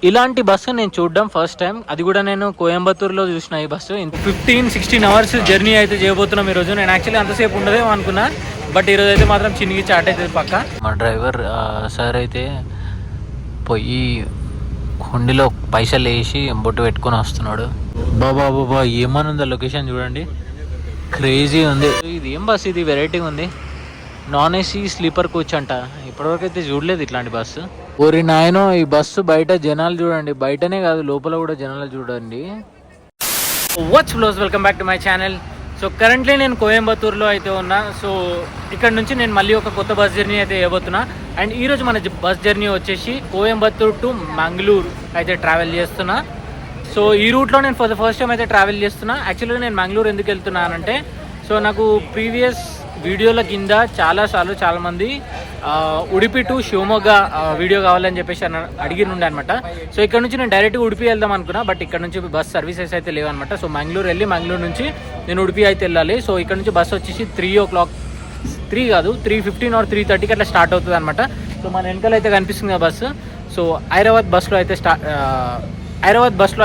ఇలాంటి బస్సు నేను చూడడం ఫస్ట్ టైం, అది కూడా నేను కోయంబత్తూరులో చూసిన ఈ బస్సు. 15-16 అవర్స్ జర్నీ అయితే చేయబోతున్నాం ఈరోజు. నేను యాక్చువల్లీ అంతసేపు ఉండదేమో అనుకున్నా, బట్ ఈరోజు అయితే మాత్రం చిన్నగి చాట్ అవుతుంది పక్క. మా డ్రైవర్ సార్ అయితే పోయి హుండీలో పైసలు వేసి బొట్టు పెట్టుకొని వస్తున్నాడు. బాబా బాబా ఏమనుందో లొకేషన్ చూడండి, క్రేజీ ఉంది. ఇది ఏం బస్సు, ఇది వెరైటీగా ఉంది. నాన్ ఏసీ స్లీపర్ కోచ్ అంట. ఇప్పటివరకు అయితే చూడలేదు ఇట్లాంటి బస్సు. ఓరి నాయనో, ఈ బస్సు బయట జనాలు చూడండి, బయటనే కాదు లోపల కూడా జనాలు చూడండి. What's bros, welcome back to my channel. So currently నేను కోయంబత్తూరులో అయితే ఉన్నా. సో ఇక్కడ నుంచి నేను మళ్ళీ ఒక కొత్త బస్ జర్నీ అయితే వేయబోతున్నా. అండ్ ఈరోజు మన బస్ జర్నీ వచ్చేసి కోయంబత్తూరు టు మంగళూరు అయితే ట్రావెల్ చేస్తున్నా. సో ఈ రూట్లో నేను ఫర్ ద ఫస్ట్ టైం అయితే ట్రావెల్ చేస్తున్నా. యాక్చువల్గా నేను మంగళూరు ఎందుకు వెళ్తున్నానంటే, సో నాకు ప్రీవియస్ వీడియోల కింద చాలామంది ఉడిపి టు షివమొగ్గ వీడియో కావాలని చెప్పేసి అడిగినుండే అనమాట. సో ఇక్కడ నుంచి నేను డైరెక్ట్గా ఉడిపి వెళ్దాం అనుకున్నా, బట్ ఇక్కడ నుంచి బస్ సర్వీసెస్ అయితే లేవన్నమాట. సో మంగళూరు వెళ్ళి మంగళూరు నుంచి నేను ఉడిపి అయితే వెళ్ళాలి. సో ఇక్కడ నుంచి బస్ వచ్చేసి 3:15 or 3:30కి అట్లా స్టార్ట్ అవుతుంది అనమాట. సో మన వెనకాల అయితే కనిపిస్తుంది బస్సు. సో హైదరాబాద్ బస్లో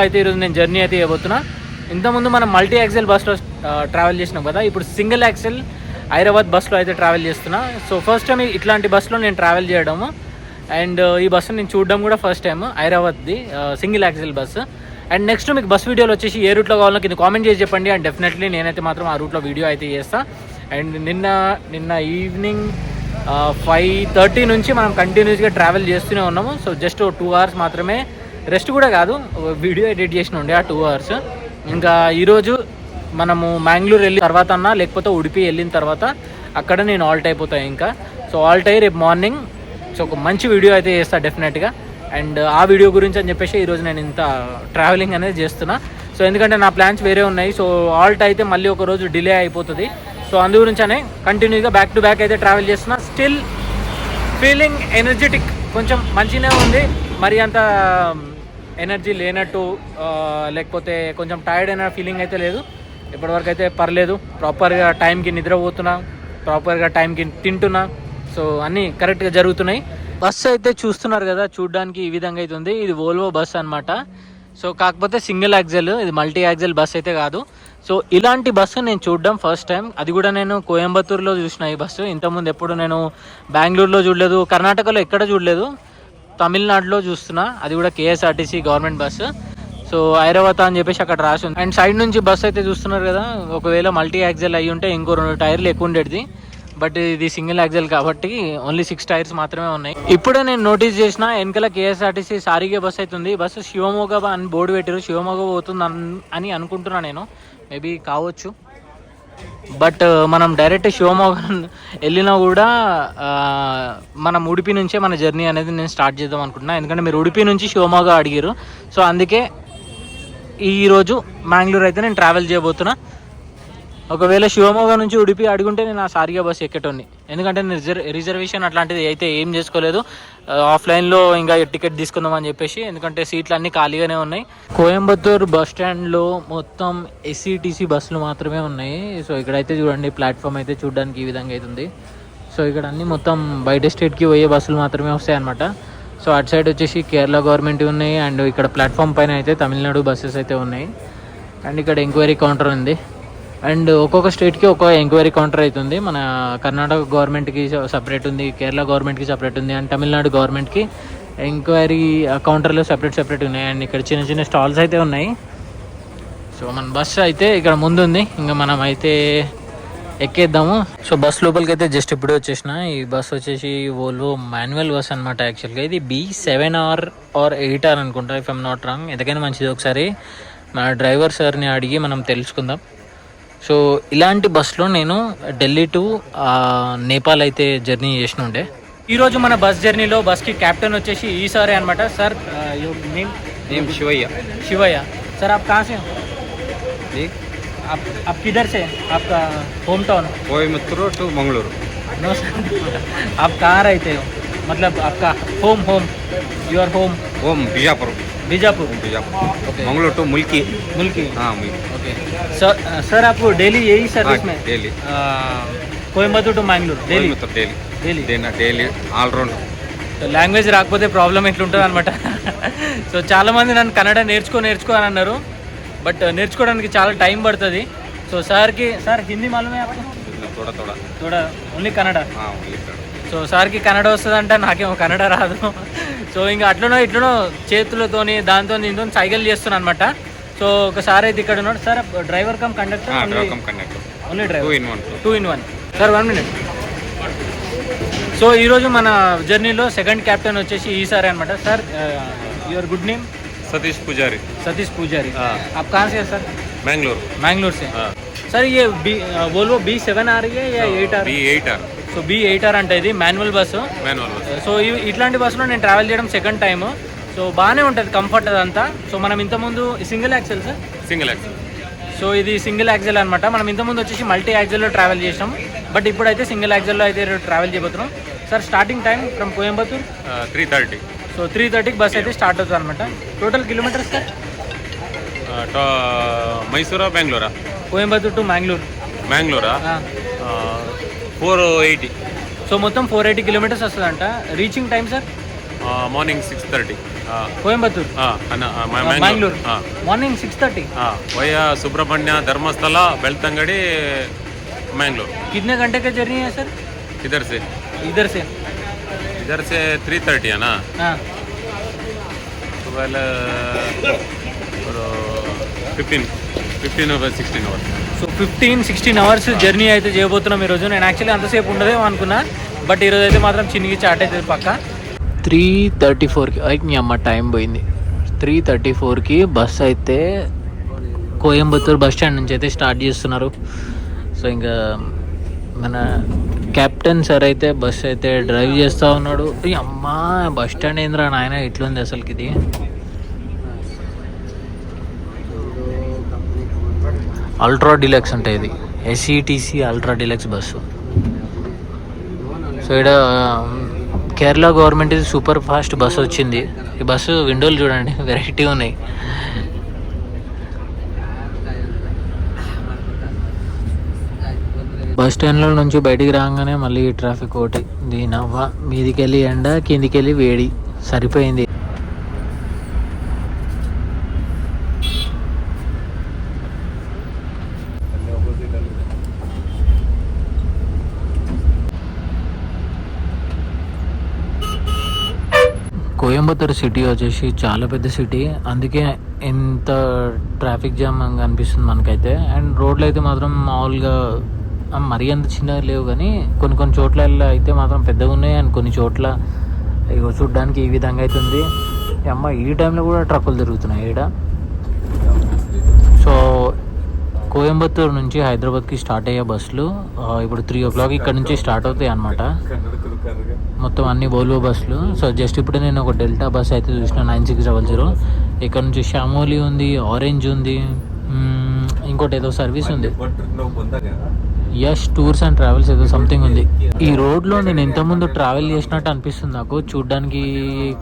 అయితే ఈరోజు నేను జర్నీ అయితే చేయబోతున్నా. ఇంతకుముందు మనం మల్టీ యాక్సెల్ బస్లో ట్రావెల్ చేసినాం కదా, ఇప్పుడు సింగిల్ యాక్సెల్ హైదరాబాద్ బస్లో అయితే ట్రావెల్ చేస్తున్నా. సో ఫస్ట్ టైం ఇట్లాంటి బస్సులో నేను ట్రావెల్ చేయడము, అండ్ ఈ బస్సు నేను చూడడం కూడా ఫస్ట్ టైం, హైదరాబాద్ది single axle bus. And next మీకు బస్ వీడియోలు వచ్చేసి ఏ రూట్లో కావాలో కింద కామెంట్ చేసి చెప్పండి. అండ్ డెఫినెట్లీ నేనైతే మాత్రం ఆ రూట్లో వీడియో అయితే చేస్తాను. అండ్ నిన్న ఈవినింగ్ 5:30 నుంచి మనం కంటిన్యూస్గా ట్రావెల్ చేస్తూనే ఉన్నాము. సో జస్ట్ 2 hours మాత్రమే రెస్ట్ కూడా కాదు, వీడియో ఎడిట్ చేసిన ఉండే ఆ 2 hours. ఇంకా ఈరోజు మనము మ్యాంగ్లూర్ వెళ్ళిన తర్వాత అన్నా, లేకపోతే ఉడిపి వెళ్ళిన తర్వాత అక్కడ నేను ఆల్ట్ అయిపోతాను ఇంకా. సో ఆల్ట్ అయ్యి రేపు మార్నింగ్ సో ఒక మంచి వీడియో అయితే చేస్తాను డెఫినెట్గా. అండ్ ఆ వీడియో గురించి అని చెప్పేసి ఈరోజు నేను ఇంత ట్రావెలింగ్ అనేది చేస్తున్నా. సో ఎందుకంటే నా ప్లాన్స్ వేరే ఉన్నాయి. సో ఆల్ట్ అయితే మళ్ళీ ఒక రోజు డిలే అయిపోతుంది. సో అందు గురించనే కంటిన్యూగా బ్యాక్ టు బ్యాక్ అయితే ట్రావెల్ చేస్తున్నా. స్టిల్ ఫీలింగ్ ఎనర్జెటిక్, కొంచెం మంచిగానే ఉంది, మరి అంత ఎనర్జీ లేనట్టు లేకపోతే కొంచెం టైర్డ్ అయిన ఫీలింగ్ అయితే లేదు. ఇప్పటివరకు అయితే పర్లేదు, ప్రాపర్గా టైంకి నిద్రపోతున్నా, ప్రాపర్గా టైంకి తింటున్నా. సో అన్నీ కరెక్ట్గా జరుగుతున్నాయి. బస్సు అయితే చూస్తున్నారు కదా, చూడడానికి ఈ విధంగా అయితే ఉంది. ఇది వోల్వో బస్ అనమాట. సో కాకపోతే సింగిల్ యాక్సెల్, ఇది మల్టీ యాక్సెల్ బస్ అయితే కాదు. సో ఇలాంటి బస్సు నేను చూడడం ఫస్ట్ టైం, అది కూడా నేను కోయంబత్తూరులో చూసిన ఈ బస్సు. ఇంతకుముందు ఎప్పుడు నేను బెంగళూరులో చూడలేదు, కర్ణాటకలో ఎక్కడ చూడలేదు, తమిళనాడులో చూస్తున్నా. అది కూడా KSRTC government bus. So Hyderabad అని చెప్పేసి అక్కడ రాసి ఉంది. అండ్ సైడ్ నుంచి బస్ అయితే చూస్తున్నారు కదా, ఒకవేళ మల్టీ యాక్సెల్ అయ్యి ఉంటే ఇంకో 2 టైర్లు ఎక్కువ ఉండేది, బట్ ఇది సింగిల్ యాక్సెల్ కాబట్టి ఓన్లీ 6 టైర్స్ మాత్రమే ఉన్నాయి. ఇప్పుడే నేను నోటీస్ చేసిన వెనకాల కేఎస్ఆర్టీసీ సారిగే బస్ అవుతుంది. బస్సు శివమొగ్గ అని బోర్డు పెట్టారు, శివమొగ్గ పోతుంది అని అనుకుంటున్నా నేను, మేబీ కావచ్చు. బట్ మనం డైరెక్ట్ శివమొగ్గ వెళ్ళినా కూడా మనం ఉడిపి నుంచే మన జర్నీ అనేది నేను స్టార్ట్ చేద్దాం అనుకుంటున్నా. ఎందుకంటే మీరు ఉడిపి నుంచి శివమొగ్గ అడిగారు. సో అందుకే ఈరోజు మ్యాంగ్లూర్ అయితే నేను ట్రావెల్ చేయబోతున్నా. ఒకవేళ శివమొగ్గ నుంచి ఉడిపి అడుగుంటే నేను ఆ సారిగా బస్ ఎక్కేటోని, ఎందుకంటే నేను రిజర్వేషన్ అట్లాంటిది అయితే ఏం చేసుకోలేదు. ఆఫ్లైన్లో ఇంకా టికెట్ తీసుకుందామని చెప్పేసి, ఎందుకంటే సీట్లు అన్నీ ఖాళీగానే ఉన్నాయి. కోయంబత్తూర్ బస్ స్టాండ్లో మొత్తం ఎస్సీటీసీ బస్సులు మాత్రమే ఉన్నాయి. సో ఇక్కడైతే చూడండి, ప్లాట్ఫామ్ అయితే చూడడానికి ఈ విధంగా అవుతుంది. సో ఇక్కడ అన్నీ మొత్తం బయట స్టేట్కి పోయే బస్సులు మాత్రమే వస్తాయి అన్నమాట. సో అటు సైడ్ వచ్చేసి కేరళ గవర్నమెంట్ ఉన్నాయి, అండ్ ఇక్కడ ప్లాట్ఫామ్ పైన అయితే తమిళనాడు బస్సెస్ అయితే ఉన్నాయి. అండ్ ఇక్కడ ఎంక్వైరీ కౌంటర్ ఉంది. అండ్ ఒక్కొక్క స్టేట్కి ఒక్కొక్క ఎంక్వైరీ కౌంటర్ అవుతుంది. మన కర్ణాటక గవర్నమెంట్కి సపరేట్ ఉంది, కేరళ గవర్నమెంట్కి సపరేట్ ఉంది, అండ్ తమిళనాడు గవర్నమెంట్కి ఎంక్వైరీ కౌంటర్లు సపరేట్ ఉన్నాయి. అండ్ ఇక్కడ చిన్న చిన్న స్టాల్స్ అయితే ఉన్నాయి. సో మన బస్సు అయితే ఇక్కడ ముందు ఉంది, ఇంకా మనం అయితే ఎక్కేద్దాము. సో బస్ లోపలికి అయితే జస్ట్ ఇప్పుడే వచ్చేసిన. ఈ బస్ వచ్చేసి వోల్వో మాన్యువల్ బస్ అనమాట. యాక్చువల్గా ఇది B7R or 8R అనుకుంటా, ఇఫ్ ఐమ్ నాట్ రాంగ్. ఎందుకైనా మంచిది ఒకసారి మన డ్రైవర్ సార్ని అడిగి మనం తెలుసుకుందాం. సో ఇలాంటి బస్లో నేను ఢిల్లీ టు నేపాల్ అయితే జర్నీ చేసిన ఉండే. ఈరోజు మన బస్ జర్నీలో బస్కి క్యాప్టెన్ వచ్చేసి ఈ సారే అనమాట. Sir name Shivayya. సార్ आप कहाँ से हो? आप किधर से? आपका home town? Coimbatore to Mangaluru. No sir, आप कहाँ रहते हो? मतलब आपका home your home? Home Bijapur. Okay. Mangaluru to Mulki. हाँ मुल्की. ओके. सर आपको डेली यही सर्विस में? Daily. Coimbatore to Mangalore daily? Daily all round. So language రాకపోతే ప్రాబ్లం ఎట్లుంటుంది అనమాట. సో చాలామంది నన్ను కన్నడ నేర్చుకో అని అన్నారు, బట్ నేర్చుకోవడానికి చాలా టైం పడుతుంది. సో సార్కి సార్ హిందీ మాలూమే आपको? थोड़ा ఓన్లీ కన్నడ. సో సార్కి కన్నడ వస్తుందంట, నాకేమో కన్నడ రాదు. సో ఇంకా ఇట్లనో చేతులతోని దాంతో దీంతో సైకిల్ చేస్తున్నాను అనమాట. సో ఒకసారి అయితే ఇక్కడ ఉన్నాడు sir, driver cum conductor, only driver, 2 in 1 sir. 1 minute. So ఈరోజు మన జర్నీలో సెకండ్ క్యాప్టెన్ వచ్చేసి ఈ సార్ అనమాట. Sir your good name? Satish पुजारी. सतीश पुजारी. आप कहाँ से हैं सर? मैंगलोर से. सर ये वोल्वो B7 आ रही है या 8R? B8R. సో B8R అంటే ఇది మాన్యువల్ బస్సు. సో ఇట్లాంటి బస్సులో నేను ట్రావెల్ చేయడం సెకండ్ టైం. సో బాగానే ఉంటుంది, కంఫర్ట్ అదంతా. సో మనం ఇంతకుముందు single axle sir? Single axle. So ఇది సింగిల్ యాక్సెల్ అనమాట. మనం ఇంతకుముందు వచ్చేసి మల్టీ యాక్సెల్లో ట్రావెల్ చేసాం, బట్ ఇప్పుడైతే సింగిల్ యాక్సెల్లో అయితే ట్రావెల్ చేయబోతున్నాం. Sir starting time from Coimbatore 3:30. So 3:30కి బస్ అయితే స్టార్ట్ అవుతుంది అనమాట. Total kilometres sir? మైసూరా బెంగళూరా? కోయంబత్తూర్ టు మ్యాంగ్లూరా 480. సో మొత్తం 480 కిలోమీటర్స్ వస్తుందంట. Reaching time sir? Morning 6:30. Coimbatore Mangalore morning 6:30. Via Subramanya धर्मस्थल बेलतंगड़ी मैंगलोर. कितने घंटे का जर्नी है सर? इधर से 3:30 है ना. हाँ. सुबह 15 or 16 hours. So 15-16 hours journey అయితే చేయబోతున్నాం ఈరోజు. నేను యాక్చువల్లీ అంతసేపు ఉండదేమో అనుకున్నా, బట్ ఈరోజు అయితే మాత్రం చిన్నగి చాట్ అవుతుంది పక్క. 3:34కి అయితే మీ అమ్మ టైం పోయింది. 3:34కి బస్ అయితే కోయంబత్తూర్ బస్ స్టాండ్ నుంచి అయితే స్టార్ట్ చేస్తున్నారు. సో ఇంకా మన కెప్టెన్ సార్ అయితే బస్ అయితే డ్రైవ్ చేస్తూ ఉన్నాడు. ఈ అమ్మ బస్ స్టాండ్ ఏంద్రా నాయన ఇట్లుంది అసలుకి ఇది. అల్ట్రా డిలక్స్ అంటే ఇది ఎస్ఈటీసీ అల్ట్రా డిలక్స్ బస్సు. సో ఇక్కడ కేరళ గవర్నమెంట్ ఇది సూపర్ ఫాస్ట్ బస్సు వచ్చింది. ఈ బస్సు విండోలు చూడండి వెరైటీ ఉన్నాయి. బస్ స్టాండ్లో నుంచి బయటికి రాగానే మళ్ళీ ట్రాఫిక్ ఒకటి. దీని అవ్వ మీదికెళ్ళి ఎండ కిందికెళ్ళి వేడి సరిపోయింది. కోయంబత్తూర్ సిటీ వచ్చేసి చాలా పెద్ద సిటీ, అందుకే ఎంత ట్రాఫిక్ జామ్ అనిపిస్తుంది మనకైతే. అండ్ రోడ్లు అయితే మాత్రం మామూలుగా మరీ అంత చిన్నగా లేవు, కానీ కొన్ని చోట్ల అయితే మాత్రం పెద్దగా ఉన్నాయి. అండ్ కొన్ని చోట్ల ఇగో చూడ్డానికి ఈ విధంగా అయితే ఉంది. అమ్మ ఈ టైంలో కూడా ట్రక్కులు తిరుగుతున్నాయి ఈడ. సో కోయంబత్తూర్ నుంచి హైదరాబాద్కి స్టార్ట్ అయ్యే బస్సులు ఇప్పుడు 3 o'clock ఇక్కడ నుంచి స్టార్ట్ అవుతాయి అన్నమాట. మొత్తం అన్ని వోల్వో బస్సులు. సో జస్ట్ ఇప్పుడు నేను ఒక డెల్టా బస్ అయితే చూసిన 9600. ఇక్కడ నుంచి షామోలి ఉంది, ఆరెంజ్ ఉంది, ఇంకోటి ఏదో సర్వీస్ ఉంది, యష్ టూర్స్ అండ్ ట్రావెల్స్ ఏదో సంథింగ్ ఉంది. ఈ రోడ్లో నేను ఇంతకుముందు ట్రావెల్ చేసినట్టు అనిపిస్తుంది నాకు. చూడ్డానికి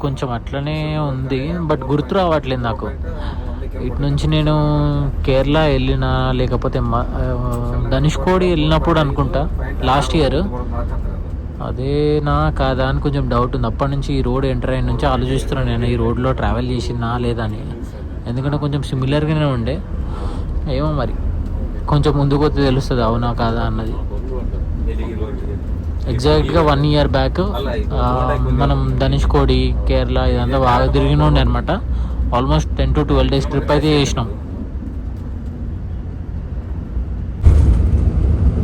కొంచెం అట్లనే ఉంది, బట్ గుర్తు రావట్లేదు నాకు. ఇటు నుంచి నేను కేరళ వెళ్ళినా లేకపోతే ధనుష్కోడి వెళ్ళినప్పుడు అనుకుంటా లాస్ట్ ఇయర్. అదేనా కాదా అని కొంచెం డౌట్ ఉంది. అప్పటి నుంచి ఈ రోడ్ ఎంటర్ అయిన నుంచి ఆలోచిస్తున్నాను నేను ఈ రోడ్లో ట్రావెల్ చేసినా లేదా అని. ఎందుకంటే కొంచెం సిమిలర్గానే ఉండే, ఏమో మరి కొంచెం ముందుకు పోతే తెలుస్తుంది అవునా కాదా అన్నది. ఎగ్జాక్ట్గా 1 year బ్యాక్ మనం ధనుష్కోడి కేరళ ఇదంతా బాగా తిరిగిన ఉండే అనమాట. ఆల్మోస్ట్ 10 to 12 days ట్రిప్ అయితే చేసినాం.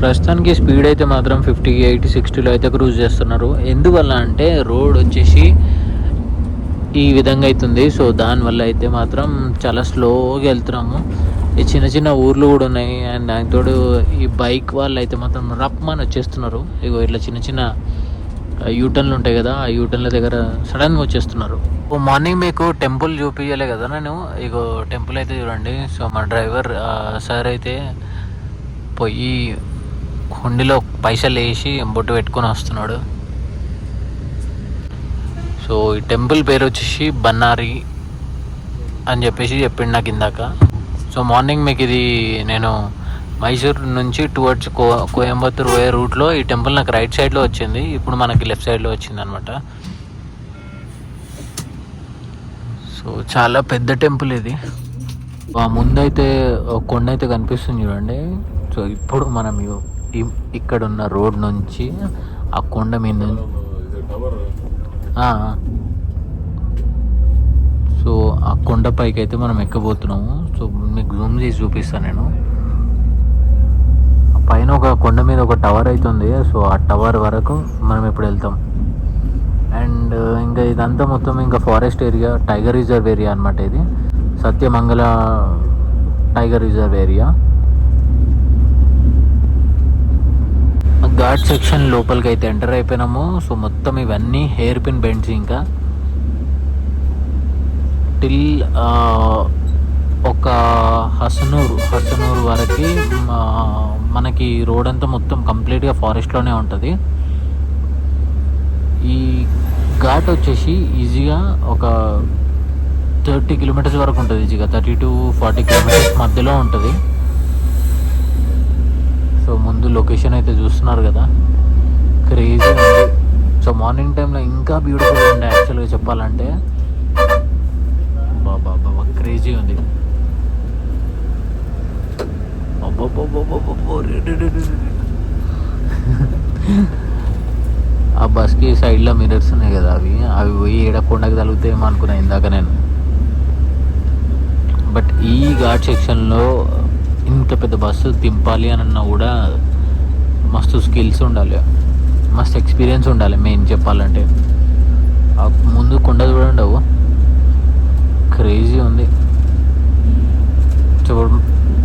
ప్రస్తుతానికి స్పీడ్ అయితే మాత్రం 50, 80, 60లో అయితే క్రూజ్ చేస్తున్నారు. ఎందువల్ల అంటే రోడ్ వచ్చేసి ఈ విధంగా అవుతుంది. సో దానివల్ల అయితే మాత్రం చాలా స్లోగా వెళ్తున్నాము. ఈ చిన్న ఊర్లు కూడా ఉన్నాయి. అండ్ దానితోడు ఈ బైక్ వాళ్ళు అయితే మాత్రం రప్మని వచ్చేస్తున్నారు. ఇగో ఇట్లా చిన్న యూటర్న్లు ఉంటాయి కదా, ఆ యూటర్న్ల దగ్గర సడన్గా వచ్చేస్తున్నారు. మార్నింగ్ మీకు టెంపుల్ చూపించలే కదా నేను. ఇగో టెంపుల్ అయితే చూడండి. సో మా డ్రైవర్ సార్ అయితే పోయి హుండీలో పైసలు వేసి బొట్టు పెట్టుకొని వస్తున్నాడు. సో ఈ టెంపుల్ పేరు వచ్చేసి బన్నారి అని చెప్పేసి చెప్పిండు నాకు ఇందాక. సో మార్నింగ్ మీకు ఇది నేను మైసూర్ నుంచి టువర్డ్స్ కోయంబత్తూర్ పోయే రూట్లో ఈ టెంపుల్ నాకు రైట్ సైడ్లో వచ్చింది, ఇప్పుడు మనకి లెఫ్ట్ సైడ్లో వచ్చింది అనమాట. సో చాలా పెద్ద టెంపుల్ ఇది. ఆ ముందైతే ఒక కొండ అయితే కనిపిస్తుంది చూడండి. సో ఇప్పుడు మనం ఇక్కడ ఉన్న రోడ్ నుంచి ఆ కొండ మీద సో ఆ కొండ పైకి అయితే మనం ఎక్కబోతున్నాము. సో మీకు జూమ్ చేసి చూపిస్తాను నేను. పైన ఒక కొండ మీద ఒక టవర్ అయితే ఉంది. సో ఆ టవర్ వరకు మనం ఇప్పుడు వెళ్తాం. అండ్ ఇంకా ఇదంతా మొత్తం ఇంకా forest area, tiger reserve area అనమాట. ఇది Sathyamangala tiger reserve area. Ghat section లోపలికి అయితే ఎంటర్ అయిపోయినాము. సో మొత్తం ఇవన్నీ హెయిర్ పిన్ బెండ్స్ ఇంకా టిల్ ఒక హసనూరు వరకు మనకి రోడ్ అంతా మొత్తం కంప్లీట్గా ఫారెస్ట్లోనే ఉంటుంది. ఈ ఘాట్ వచ్చేసి ఈజీగా ఒక 30 కిలోమీటర్స్ వరకు ఉంటుంది. ఈజీగా 30 to 40 కిలోమీటర్స్ మధ్యలో ఉంటుంది. సో ముందు లొకేషన్ అయితే చూస్తున్నారు కదా, క్రేజీ ఉంది. సో మార్నింగ్ టైంలో ఇంకా బ్యూటిఫుల్గా ఉండే యాక్చువల్గా చెప్పాలంటే. బాబా క్రేజీ ఉంది. ఆ బస్కి సైడ్లో మిరర్స్ ఉన్నాయి కదా, అవి పోయి ఏడకొండకి తగులుతాయేమో అనుకున్నా ఇందాక నేను. బట్ ఈ ఘాట్ సెక్షన్లో ఇంత పెద్ద బస్సు తింపాలి అని అన్నా కూడా మస్తు స్కిల్స్ ఉండాలి, మస్తు ఎక్స్పీరియన్స్ ఉండాలి మెయిన్ చెప్పాలంటే. ముందు కొండ చూడండి, క్రేజీ ఉంది.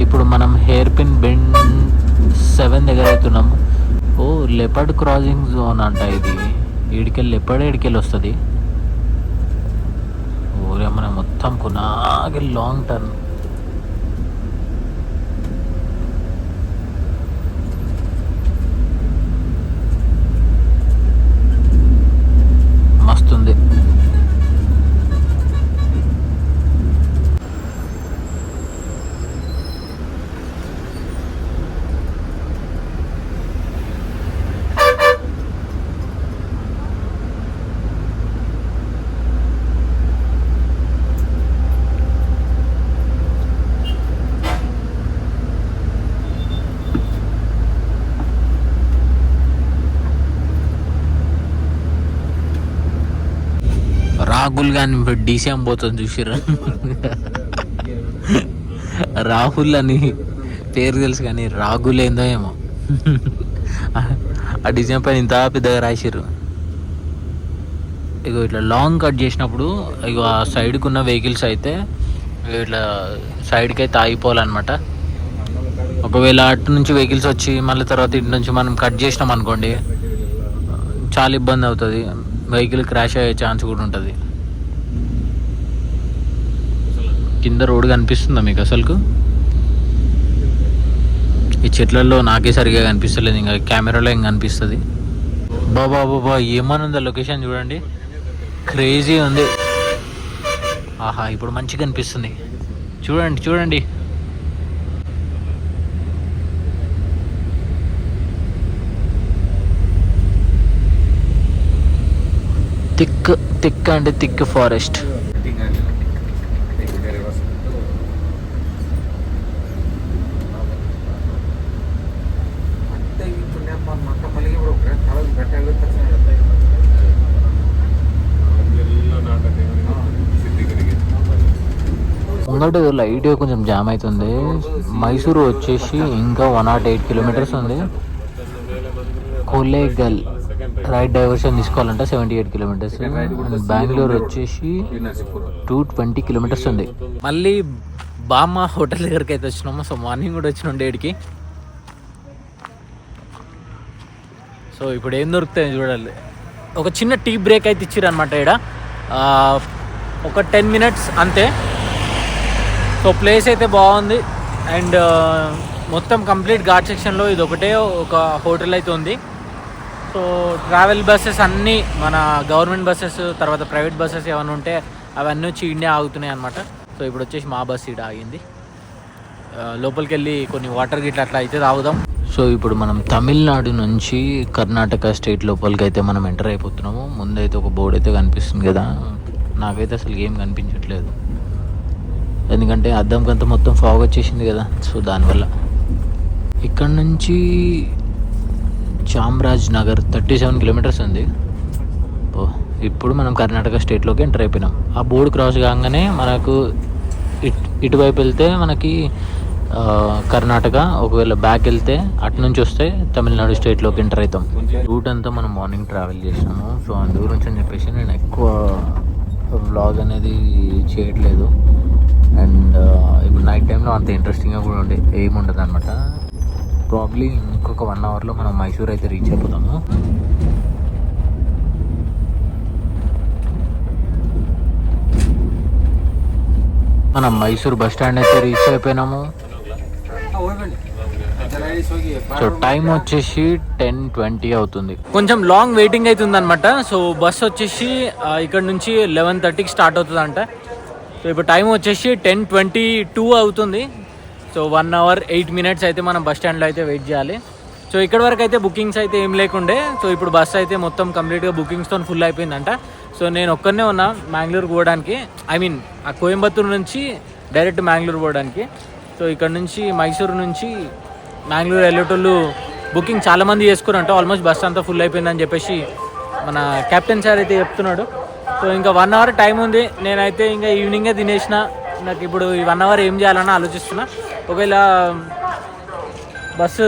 ఇప్పుడు మనం హెయిర్ పిన్ బెండ్ 7 దగ్గర అవుతున్నాము. ఓ లెపర్డ్ క్రాసింగ్ జోన్ అంట ఇది. ఈడికెళ్ళి లెపర్డ్ వస్తుంది. ఓరే మన మొత్తం కొనాగే లాంగ్ టర్న్. మస్తుంది. రాహుల్ కానీ డీసీఎం పోతుంది చూసిరా. రాహుల్ అని పేరు తెలుసు కానీ రాగుల్ ఏందో ఏమో. ఆ డిజైన్ పైన ఇంత పెద్దగా రాసిర్రు. ఇగో ఇట్లా లాంగ్ కట్ చేసినప్పుడు ఇగో ఆ సైడ్కి ఉన్న వెహికల్స్ అయితే ఇట్లా సైడ్కి అయితే ఆగిపోవాలన్నమాట. ఒకవేళ అటు నుంచి వెహికల్స్ వచ్చి మళ్ళీ తర్వాత ఇటు నుంచి మనం కట్ చేసినాం అనుకోండి, చాలా ఇబ్బంది అవుతుంది. వెహికల్ క్రాష్ అయ్యే ఛాన్స్ కూడా ఉంటుంది. కింద రోడ్ కనిపిస్తుందా మీకు అసలుకు? ఈ చెట్లలో నాకే సరిగా కనిపిస్తలేదు, ఇంకా కెమెరాలో ఏం కనిపిస్తుంది. బాబా ఏమనుందో లొకేషన్ చూడండి, క్రేజీ ఉంది. ఆహా ఇప్పుడు మంచిగా కనిపిస్తుంది. చూడండి థిక్ అంటే థిక్ ఫారెస్ట్. ముంగట లైట్గా కొంచెం జామ్ అవుతుంది. మైసూరు వచ్చేసి ఇంకా 108 కిలోమీటర్స్ ఉంది. కొలేగల్ రైట్ డైవర్షన్ తీసుకోవాలంటే 78 కిలోమీటర్స్. బెంగళూరు వచ్చేసి 220 కిలోమీటర్స్ ఉంది. మళ్ళీ బామ్మ హోటల్ దగ్గరికి అయితే వచ్చినాము. సో మార్నింగ్ కూడా వచ్చినాం 8కి. సో ఇప్పుడు ఏం దొరుకుతాయి చూడాలి. ఒక చిన్న టీ బ్రేక్ అయితే ఇచ్చిర్రు అనమాట ఇక్కడ, ఒక 10 minutes అంతే. సో ప్లేస్ అయితే బాగుంది. అండ్ మొత్తం కంప్లీట్ ఘాట్ సెక్షన్లో ఇది ఒకటే ఒక హోటల్ అయితే ఉంది. సో ట్రావెల్ బస్సెస్ అన్నీ మన గవర్నమెంట్ బస్సెస్, తర్వాత ప్రైవేట్ బస్సెస్ ఏమైనా ఉంటే అవన్నీ వచ్చి ఇండియా ఆగుతున్నాయి అనమాట. సో ఇప్పుడు వచ్చేసి మా బస్ ఇక్కడ ఆగింది. లోపలికి వెళ్ళి కొన్ని వాటర్ గిట్ల అట్లా అయితే తాగుదాం. సో ఇప్పుడు మనం తమిళనాడు నుంచి కర్ణాటక స్టేట్ లోపలికి అయితే మనం ఎంటర్ అయిపోతున్నాము. ముందైతే ఒక బోర్డు అయితే కనిపిస్తుంది కదా, నాకైతే అసలు ఏం కనిపించట్లేదు, ఎందుకంటే అద్దంకంతా మొత్తం ఫాగ్ వచ్చేసింది కదా. సో దానివల్ల ఇక్కడ నుంచి చామ్రాజ్ నగర్ 37 కిలోమీటర్స్ ఉంది. ఇప్పుడు మనం కర్ణాటక స్టేట్లోకి ఎంటర్ అయిపోయినాం. ఆ బోర్డు క్రాస్ కాగానే మనకు ఇటువైపు వెళ్తే మనకి కర్ణాటక, ఒకవేళ బ్యాక్ వెళ్తే అటు నుంచి వస్తే తమిళనాడు స్టేట్లోకి ఎంటర్ అవుతాం. రూట్ అంతా మనం మార్నింగ్ ట్రావెల్ చేసినాము. సో అందు గురించి అని చెప్పేసి నేను ఎక్కువ వ్లాగ్ అనేది చేయట్లేదు. అండ్ ఇప్పుడు నైట్ టైంలో అంత ఇంట్రెస్టింగ్గా కూడా ఏముండదు అనమాట. ప్రాబ్లీ ఇంకొక 1 అవర్లో మనం మైసూర్ అయితే రీచ్ అయిపోతాము. మనం మైసూర్ బస్ స్టాండ్ అయితే రీచ్ అయిపోయినాము. సో టైం వచ్చేసి 10:20 అవుతుంది. కొంచెం లాంగ్ వెయిటింగ్ అవుతుంది అనమాట. సో బస్ వచ్చేసి ఇక్కడ నుంచి 11:30కి స్టార్ట్ అవుతుంది అంట. సో ఇప్పుడు టైం వచ్చేసి 10:22 అవుతుంది. సో 1 అవర్ 8 మినిట్స్ అయితే మనం బస్ స్టాండ్లో అయితే వెయిట్ చేయాలి. సో ఇక్కడ వరకు అయితే బుకింగ్స్ అయితే ఏం లేకుండే. సో ఇప్పుడు బస్ అయితే మొత్తం కంప్లీట్గా బుకింగ్స్తో ఫుల్ అయిపోయిందంట. సో నేను ఒక్కనే ఉన్నా మ్యాంగ్లూర్ పోవడానికి, ఆ కోయంబత్తూరు నుంచి డైరెక్ట్ మ్యాంగ్లూర్ పోవడానికి. సో ఇక్కడ నుంచి మైసూరు నుంచి మ్యాంగ్లూర్ వెళ్ళేటోళ్ళు బుకింగ్ చాలామంది చేసుకున్నారంట. ఆల్మోస్ట్ బస్ అంతా ఫుల్ అయిపోయిందని చెప్పేసి మన కెప్టెన్ సార్ అయితే చెప్తున్నాడు. సో ఇంకా 1 అవర్ టైం ఉంది. నేనైతే ఇంకా ఈవినింగే తినేసిన. నాకు ఇప్పుడు ఈ 1 అవర్ ఏం చేయాలని ఆలోచిస్తున్నా. ఒకవేళ బస్సు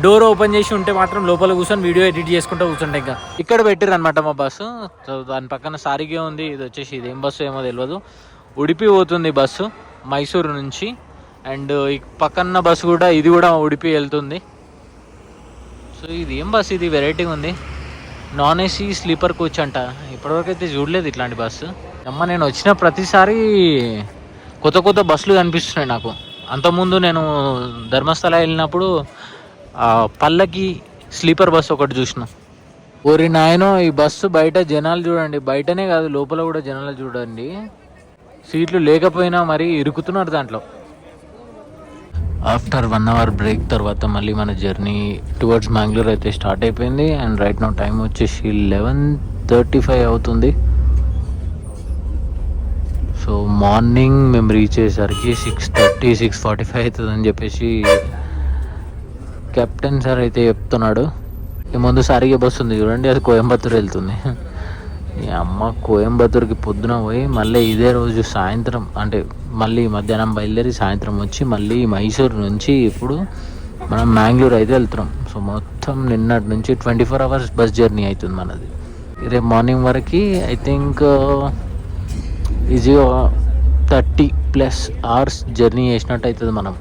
డోర్ ఓపెన్ చేసి ఉంటే మాత్రం లోపల కూర్చొని వీడియో ఎడిట్ చేసుకుంటూ కూర్చుంటే ఇంకా ఇక్కడ పెట్టారు అనమాట మా బస్సు. సో దాని పక్కన సారిగే ఉంది. ఇది వచ్చేసి ఇదేం బస్సు ఏమో తెలియదు. ఉడిపి పోతుంది బస్సు మైసూరు నుంచి. అండ్ ఈ పక్కన బస్సు కూడా, ఇది కూడా ఉడిపి వెళ్తుంది. సో ఇది ఏం బస్సు, ఇది వెరైటీగా ఉంది. నాన్ ఏసీ స్లీపర్ కోచ్ అంట. ఇప్పటివరకు అయితే చూడలేదు ఇట్లాంటి బస్సు. నేను వచ్చిన ప్రతిసారి కొత్త కొత్త బస్సులు కనిపిస్తున్నాయి నాకు. అంతకుముందు నేను ధర్మస్థల వెళ్ళినప్పుడు పల్లకి స్లీపర్ బస్సు ఒకటి చూసిన. ఓరి నాయనో, ఈ బస్సు బయట జనాలు చూడండి. బయటనే కాదు, లోపల కూడా జనాలు చూడండి. సీట్లు లేకపోయినా మరి ఇరుకుతున్నారు దాంట్లో. ఆఫ్టర్ 1 అవర్ బ్రేక్ తర్వాత మళ్ళీ మన జర్నీ టువర్డ్స్ మ్యాంగ్లూర్ అయితే స్టార్ట్ అయిపోయింది. అండ్ రైట్ నౌ టైం వచ్చేసి 11:35 అవుతుంది. సో మార్నింగ్ మేము రీచ్ అయ్యేసరికి 6:30, 6:45 అవుతుంది అని చెప్పేసి కెప్టెన్ సార్ అయితే చెప్తున్నాడు. ఈ ముందు సారిగే బస్సు ఉంది చూడండి, అది కోయంబత్తూరు వెళ్తుంది. ఈ అమ్మ, కోయంబత్తూరుకి పొద్దున పోయి మళ్ళీ ఇదే రోజు సాయంత్రం, అంటే మళ్ళీ మధ్యాహ్నం బయలుదేరి సాయంత్రం వచ్చి మళ్ళీ మైసూర్ నుంచి ఇప్పుడు మనం మ్యాంగ్లూర్ అయితే వెళ్తున్నాం. సో మొత్తం నిన్నటి నుంచి 24 అవర్స్ బస్ జర్నీ అవుతుంది మనది. రేపు మార్నింగ్ వరకు ఐ థింక్ ఈజీగా 30+ అవర్స్ జర్నీ చేసినట్టు అవుతుంది మనం.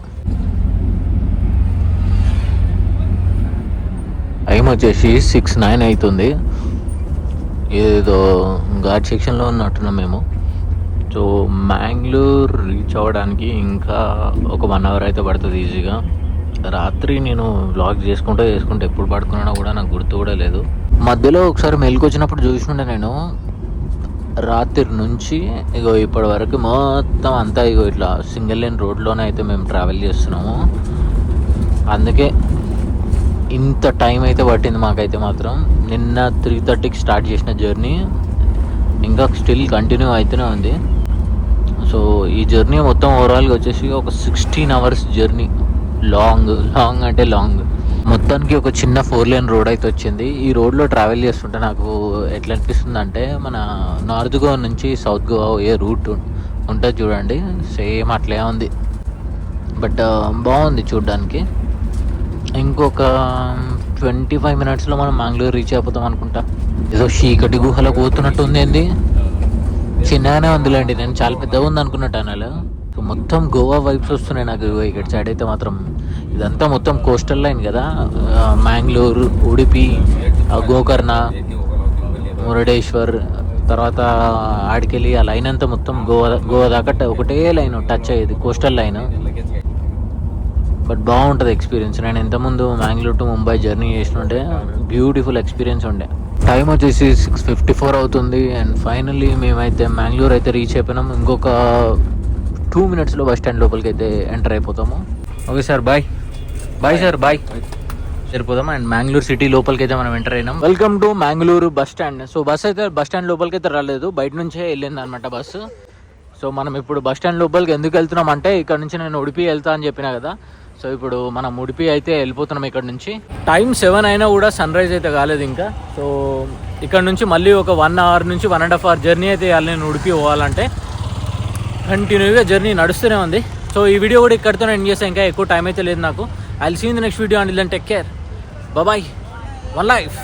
టైం వచ్చేసి 6:09 అవుతుంది. ఏదో ఘాట్ సెక్షన్లో ఉన్నట్టున్నాం మేము. సో మ్యాంగ్లూర్ రీచ్ అవ్వడానికి ఇంకా ఒక 1 అవర్ అయితే పడుతుంది ఈజీగా. రాత్రి నేను వ్లాగ్ చేసుకుంటూ ఎప్పుడు పడుకున్నానో కూడా నాకు గుర్తు కూడా లేదు. మధ్యలో ఒకసారి మెలకు వచ్చినప్పుడు చూసుకుంటే నేను రాత్రి నుంచి ఇప్పటి వరకు మొత్తం అంతా ఇట్లా సింగిల్ లేన్ రోడ్లోనే అయితే మేము ట్రావెల్ చేస్తున్నాము. అందుకే ఇంత టైం అయితే పట్టింది మాకైతే మాత్రం. నిన్న 3:30కి స్టార్ట్ చేసిన జర్నీ ఇంకా స్టిల్ కంటిన్యూ అవుతూనే ఉంది. సో ఈ జర్నీ మొత్తం ఓవరాల్గా వచ్చేసి ఒక 16 అవర్స్ జర్నీ. లాంగ్ అంటే లాంగ్. మొత్తానికి ఒక చిన్న 4 లేన్ రోడ్ అయితే వచ్చింది. ఈ రోడ్లో ట్రావెల్ చేస్తుంటే నాకు ఎట్లా అనిపిస్తుంది అంటే, మన నార్త్ గోవా నుంచి సౌత్ గోవా ఏ రూట్ ఉంటుంది చూడండి, సేమ్ అట్లే ఉంది. బట్ బాగుంది చూడ్డానికి. ఇంకొక 25 మినిట్స్లో మనం మ్యాంగ్లూర్ రీచ్ అయిపోతాం అనుకుంటా. ఏదో చీకటి గుహలో పోతున్నట్టు ఉంది. ఏంది చిన్నగానే ఉందిలేండి, నేను చాలా పెద్దగా ఉంది అనుకున్నట్టు అనాలి. మొత్తం గోవా వైబ్స్ వస్తున్నాయి నాకు ఇక్కడ సైడ్ అయితే మాత్రం. ఇదంతా మొత్తం కోస్టల్ లైన్ కదా, మ్యాంగ్లూర్, ఉడిపి, గోకర్ణ, మురుడేశ్వర్, తర్వాత ఆడికెళ్ళి ఆ లైన్ అంతా మొత్తం గోవా దాకా ఒకటే లైన్ టచ్ అయ్యేది, కోస్టల్ లైన్. బట్ బాగుంటుంది ఎక్స్పీరియన్స్. నేను ఇంతకుముందు మ్యాంగ్లూర్ టు ముంబై జర్నీ చేసినుంటే బ్యూటిఫుల్ ఎక్స్పీరియన్స్ ఉండే. టైం వచ్చేసి 6:54 అవుతుంది. అండ్ ఫైనల్లీ మేమైతే మ్యాంగ్లూర్ అయితే రీచ్ అయిపోయినాం. ఇంకొక 2 మినిట్స్లో బస్ స్టాండ్ లోపలికి అయితే ఎంటర్ అయిపోతాము. Okay sir, bye sir. సరిపోదాం. అండ్ మ్యాంగ్లూర్ సిటీ లోపలికి అయితే మనం ఎంటర్ అయినాం. Welcome to Mangalore bus stand. So bus అయితే బస్ స్టాండ్ లోపలికి అయితే రాలేదు, బయట నుంచే వెళ్ళింది అనమాట బస్సు. సో మనం ఇప్పుడు బస్ స్టాండ్ లోపలికి ఎందుకు వెళ్తున్నాం అంటే, ఇక్కడ నుంచి నేను ఉడిపి వెళ్తా అని చెప్పినా కదా. సో ఇప్పుడు మనం ఉడిపి అయితే వెళ్ళిపోతున్నాం ఇక్కడ నుంచి. టైం 7 అయినా కూడా సన్ రైజ్ అయితే కాలేదు ఇంకా. సో ఇక్కడ నుంచి మళ్ళీ ఒక 1 hour నుంచి 1.5 hour జర్నీ అయితే వెళ్ళాలి నేను ఉడిపి పోవాలంటే. కంటిన్యూగా జర్నీ నడుస్తూనే ఉంది. సో ఈ వీడియో కూడా ఇక్కడితో ఎండ్ చేస్తాను, ఇంకా ఎక్కువ టైం అయితే లేదు నాకు. I will see in the next video and then take care, bye, one life.